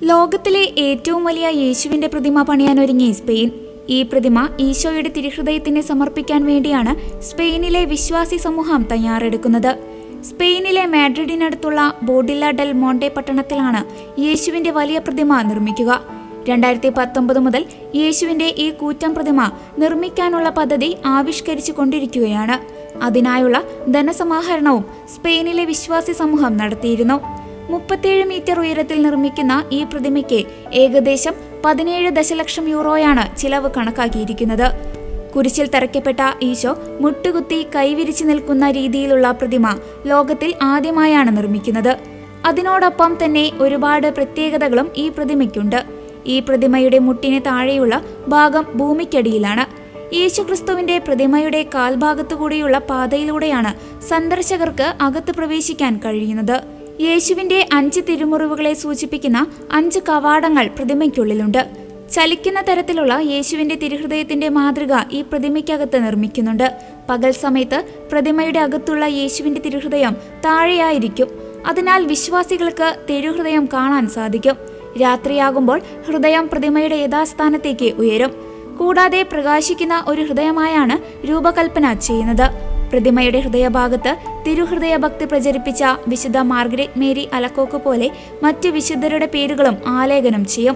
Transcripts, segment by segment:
ലോകത്തിലെ ഏറ്റവും വലിയ യേശുവിന്റെ പ്രതിമ പണിയാനൊരുങ്ങി സ്പെയിൻ. ഈ പ്രതിമ ഈശോയുടെ തിരുഹൃദയത്തിന് സമർപ്പിക്കാൻ വേണ്ടിയാണ് സ്പെയിനിലെ വിശ്വാസി സമൂഹം തയ്യാറെടുക്കുന്നത്. സ്പെയിനിലെ മാഡ്രിഡിനടുത്തുള്ള ബോഡില്ല ഡെൽ മോണ്ടെ പട്ടണത്തിലാണ് യേശുവിന്റെ വലിയ പ്രതിമ നിർമ്മിക്കുക. 2019 മുതൽ യേശുവിന്റെ ഈ കൂറ്റൻ പ്രതിമ നിർമ്മിക്കാനുള്ള പദ്ധതി ആവിഷ്കരിച്ചു കൊണ്ടിരിക്കുകയാണ്. അതിനായുള്ള ധനസമാഹരണവും സ്പെയിനിലെ വിശ്വാസി സമൂഹം നടത്തിയിരുന്നു. 37 മീറ്റർ ഉയരത്തിൽ നിർമ്മിക്കുന്ന ഈ പ്രതിമയ്ക്ക് ഏകദേശം 17 ദശലക്ഷം യൂറോയാണ് ചിലവ് കണക്കാക്കിയിരിക്കുന്നത്. കുരിശിൽ തറയ്ക്കപ്പെട്ട ഈശോ മുട്ടുകുത്തി കൈവിരിച്ചു നിൽക്കുന്ന രീതിയിലുള്ള പ്രതിമ ലോകത്തിൽ ആദ്യമായാണ് നിർമ്മിക്കുന്നത്. അതിനോടൊപ്പം തന്നെ ഒരുപാട് പ്രത്യേകതകളും ഈ പ്രതിമയ്ക്കുണ്ട്. ഈ പ്രതിമയുടെ മുട്ടിന് താഴെയുള്ള ഭാഗം ഭൂമിക്കടിയിലാണ്. യേശുക്രിസ്തുവിന്റെ പ്രതിമയുടെ കാൽഭാഗത്തുകൂടിയുള്ള പാതയിലൂടെയാണ് സന്ദർശകർക്ക് അകത്ത് പ്രവേശിക്കാൻ കഴിയുന്നത്. യേശുവിന്റെ 5 തിരുമുറിവുകളെ സൂചിപ്പിക്കുന്ന 5 കവാടങ്ങൾ പ്രതിമയ്ക്കുള്ളിലുണ്ട്. ചലിക്കുന്ന തരത്തിലുള്ള യേശുവിന്റെ തിരുഹൃദയത്തിന്റെ മാതൃക ഈ പ്രതിമയ്ക്കകത്ത് നിർമ്മിക്കുന്നുണ്ട്. പകൽ സമയത്ത് പ്രതിമയുടെ അകത്തുള്ള യേശുവിന്റെ തിരുഹൃദയം താഴെയായിരിക്കും. അതിനാൽ വിശ്വാസികൾക്ക് തിരുഹൃദയം കാണാൻ സാധിക്കും. രാത്രിയാകുമ്പോൾ ഹൃദയം പ്രതിമയുടെ യഥാസ്ഥാനത്തേക്ക് ഉയരും. കൂടാതെ പ്രകാശിക്കുന്ന ഒരു ഹൃദയമായാണ് രൂപകൽപ്പന ചെയ്യുന്നത്. പ്രതിമയുടെ ഹൃദയഭാഗത്ത് തിരുഹൃദയ ഭക്തി പ്രചരിപ്പിച്ച വിശുദ്ധ മാർഗരറ്റ് മേരി അലക്കോക്ക് പോലെ മറ്റ് വിശുദ്ധരുടെ പേരുകളും ആലേഖനം ചെയ്യും.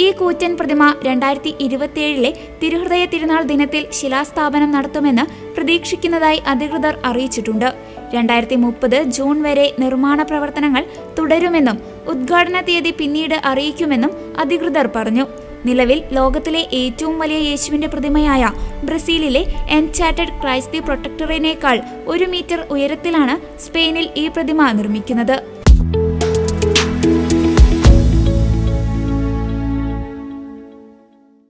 ഈ കൂറ്റൻ പ്രതിമ 2027 തിരുഹൃദയ തിരുനാൾ ദിനത്തിൽ ശിലാസ്ഥാപനം നടത്തുമെന്ന് പ്രതീക്ഷിക്കുന്നതായി അധികൃതർ അറിയിച്ചിട്ടുണ്ട്. 2030 ജൂൺ വരെ നിർമ്മാണ പ്രവർത്തനങ്ങൾ തുടരുമെന്നും ഉദ്ഘാടന തീയതി പിന്നീട് അറിയിക്കുമെന്നും അധികൃതർ പറഞ്ഞു. നിലവിൽ ലോകത്തിലെ ഏറ്റവും വലിയ യേശുവിന്റെ പ്രതിമയായ ബ്രസീലിലെ എൻചാറ്റഡ് ക്രൈസ്റ്റ് ദി പ്രൊട്ടക്ടറിനേക്കാൾ 1 മീറ്റർ ഉയരത്തിലാണ് സ്പെയിനിൽ ഈ പ്രതിമ നിർമ്മിക്കുന്നത്.